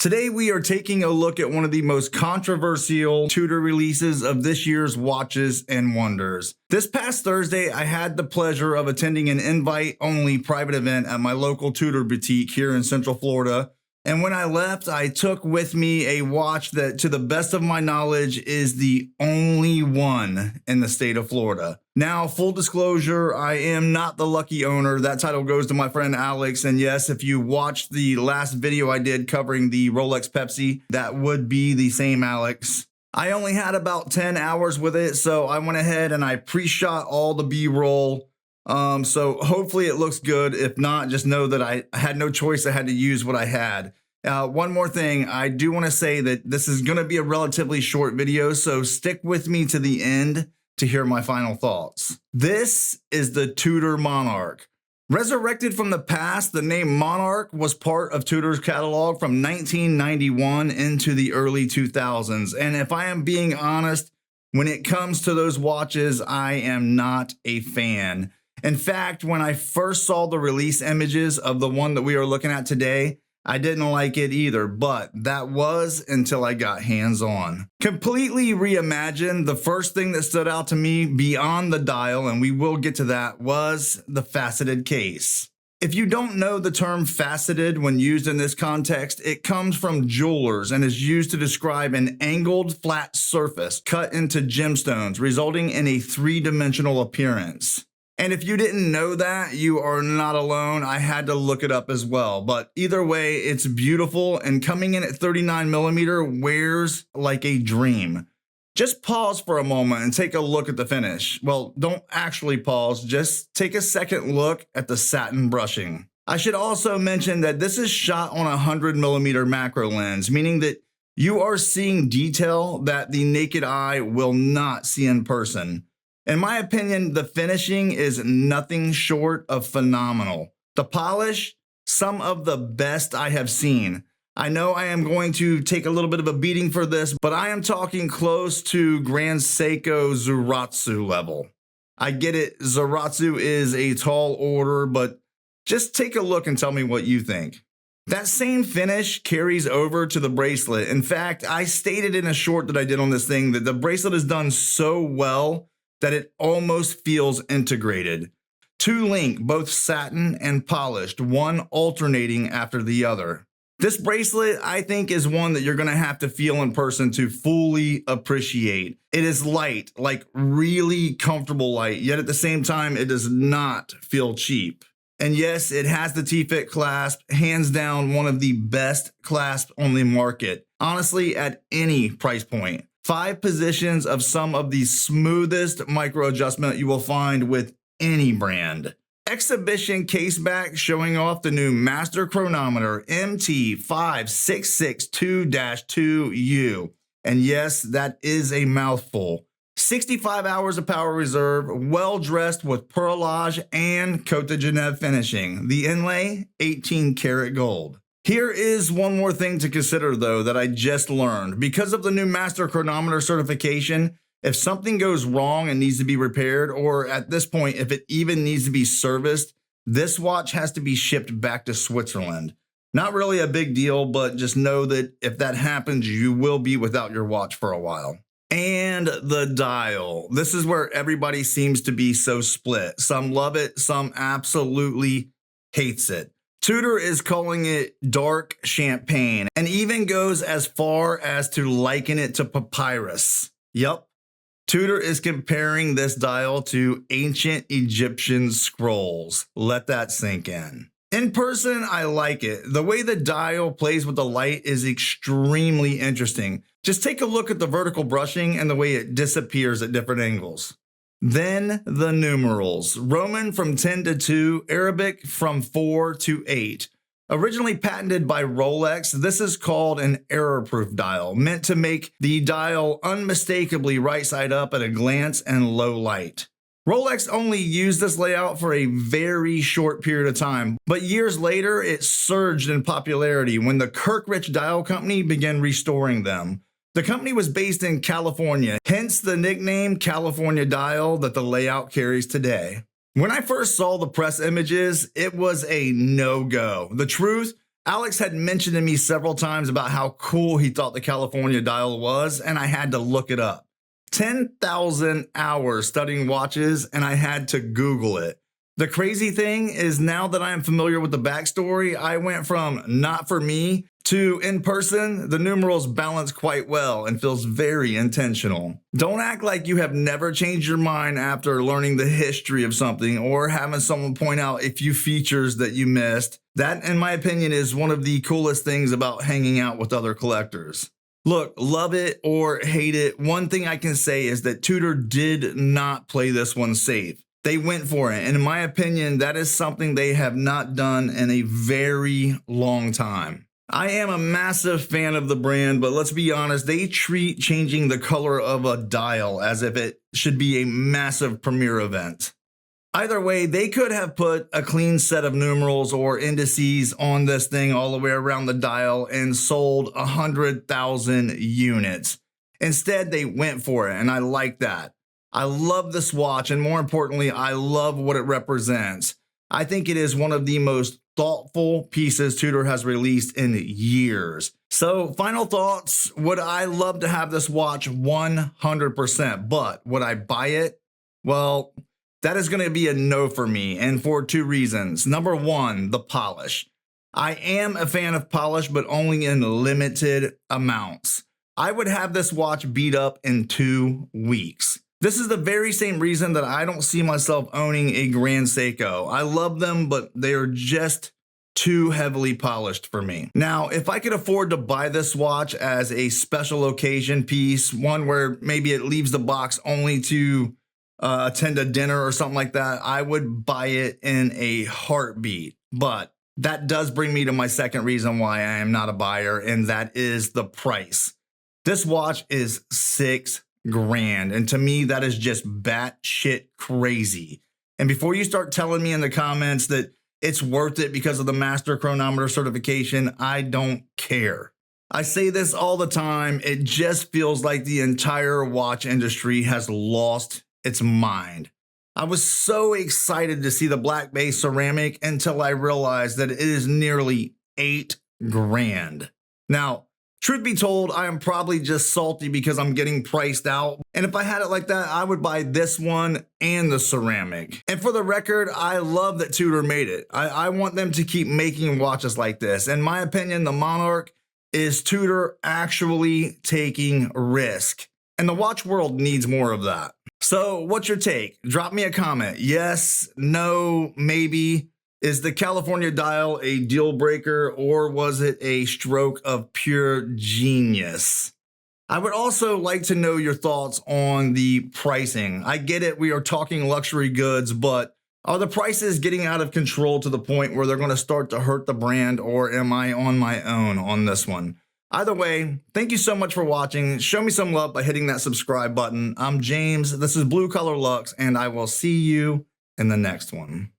Today we are taking a look at one of the most controversial Tudor releases of this year's Watches and Wonders. This past Thursday, I had the pleasure of attending an invite-only private event at my local Tudor boutique here in Central Florida. And when I left, I took with me a watch that, to the best of my knowledge, is the only one in the state of Florida. Now, full disclosure, I am not the lucky owner. That title goes to my friend Alex. And yes, if you watched the last video I did covering the Rolex Pepsi, that would be the same Alex. I only had about 10 hours with it, so I went ahead and I pre-shot all the B-roll. So hopefully it looks good. If not, just know that I had no choice. I had to use what I had. One more thing, I do want to say that this is going to be a relatively short video, so stick with me to the end to hear my final thoughts. This is the Tudor Monarch. Resurrected from the past, the name Monarch was part of Tudor's catalog from 1991 into the early 2000s. And if I am being honest, when it comes to those watches, I am not a fan. In fact, when I first saw the release images of the one that we are looking at today, I didn't like it either, but that was until I got hands-on. Completely reimagined, the first thing that stood out to me beyond the dial, and we will get to that, was the faceted case. If you don't know the term faceted when used in this context, it comes from jewelers and is used to describe an angled flat surface cut into gemstones, resulting in a three-dimensional appearance. And if you didn't know that, you are not alone. I had to look it up as well. But either way, it's beautiful, and coming in at 39mm wears like a dream. Just pause for a moment and take a look at the finish. Well, don't actually pause, just take a second look at the satin brushing. I should also mention that this is shot on a 100mm macro lens, meaning that you are seeing detail that the naked eye will not see in person. In my opinion, the finishing is nothing short of phenomenal. The polish, some of the best I have seen. I know I am going to take a little bit of a beating for this, but I am talking close to Grand Seiko Zuratsu level. I get it, Zuratsu is a tall order, but just take a look and tell me what you think. That same finish carries over to the bracelet. In fact, I stated in a short that I did on this thing that the bracelet is done so well that it almost feels integrated. Two link, both satin and polished, one alternating after the other. This bracelet, I think, is one that you're going to have to feel in person to fully appreciate. It is light, like really comfortable light, yet at the same time, it does not feel cheap. And yes, it has the T-fit clasp, hands down one of the best clasps on the market. Honestly, at any price point. 5 positions of some of the smoothest micro adjustment you will find with any brand. Exhibition caseback showing off the new Master Chronometer MT5662-2U. And yes, that is a mouthful. 65 hours of power reserve, well dressed with perlage and Côte de Genève finishing. The inlay, 18 karat gold. Here is one more thing to consider though that I just learned. Because of the new Master Chronometer certification, if something goes wrong and needs to be repaired, or at this point, if it even needs to be serviced, this watch has to be shipped back to Switzerland. Not really a big deal, but just know that if that happens, you will be without your watch for a while. And the dial. This is where everybody seems to be so split. Some love it, some absolutely hates it. Tudor is calling it dark champagne and even goes as far as to liken it to papyrus. Yup. Tudor is comparing this dial to ancient Egyptian scrolls. Let that sink in. In person, I like it. The way the dial plays with the light is extremely interesting. Just take a look at the vertical brushing and the way it disappears at different angles. Then the numerals. Roman from 10 to 2, Arabic from 4 to 8. Originally patented by Rolex, this is called an error-proof dial, meant to make the dial unmistakably right side up at a glance and low light. Rolex only used this layout for a very short period of time, but years later it surged in popularity when the Kirkridge Dial Company began restoring them. The company was based in California, hence the nickname California Dial that the layout carries today. When I first saw the press images, it was a no-go. The truth, Alex had mentioned to me several times about how cool he thought the California dial was, and I had to look it up. 10,000 hours studying watches, and I had to Google it. The crazy thing is, now that I am familiar with the backstory, I went from not for me to in person, the numerals balance quite well and feels very intentional. Don't act like you have never changed your mind after learning the history of something or having someone point out a few features that you missed. That, in my opinion, is one of the coolest things about hanging out with other collectors. Look, love it or hate it, one thing I can say is that Tudor did not play this one safe. They went for it, and in my opinion, that is something they have not done in a very long time. I am a massive fan of the brand, but let's be honest, they treat changing the color of a dial as if it should be a massive premiere event. Either way, they could have put a clean set of numerals or indices on this thing all the way around the dial and sold 100,000 units. Instead, they went for it, and I like that. I love this watch, and more importantly, I love what it represents. I think it is one of the most thoughtful pieces Tudor has released in years. So, final thoughts, would I love to have this watch 100%, but would I buy it? Well, that is going to be a no for me, and for two reasons. Number one, the polish. I am a fan of polish, but only in limited amounts. I would have this watch beat up in 2 weeks. This is the very same reason that I don't see myself owning a Grand Seiko. I love them, but they are just too heavily polished for me. Now, if I could afford to buy this watch as a special occasion piece, one where maybe it leaves the box only to attend a dinner or something like that, I would buy it in a heartbeat. But that does bring me to my second reason why I am not a buyer, and that is the price. This watch is $6,000. And to me, that is just batshit crazy. And before you start telling me in the comments that it's worth it because of the Master Chronometer certification, I don't care. I say this all the time. It just feels like the entire watch industry has lost its mind. I was so excited to see the black base ceramic until I realized that it is nearly $8,000. Now, truth be told, I am probably just salty because I'm getting priced out. And if I had it like that, I would buy this one and the ceramic. And for the record, I love that Tudor made it. I want them to keep making watches like this. In my opinion, the Monarch is Tudor actually taking risk. And the watch world needs more of that. So what's your take? Drop me a comment. Yes, no, maybe. Is the California dial a deal breaker, or was it a stroke of pure genius? I would also like to know your thoughts on the pricing. I get it, we are talking luxury goods, but are the prices getting out of control to the point where they're going to start to hurt the brand, or am I on my own on this one? Either way, thank you so much for watching. Show me some love by hitting that subscribe button. I'm James, this is Blue Collar Luxe, and I will see you in the next one.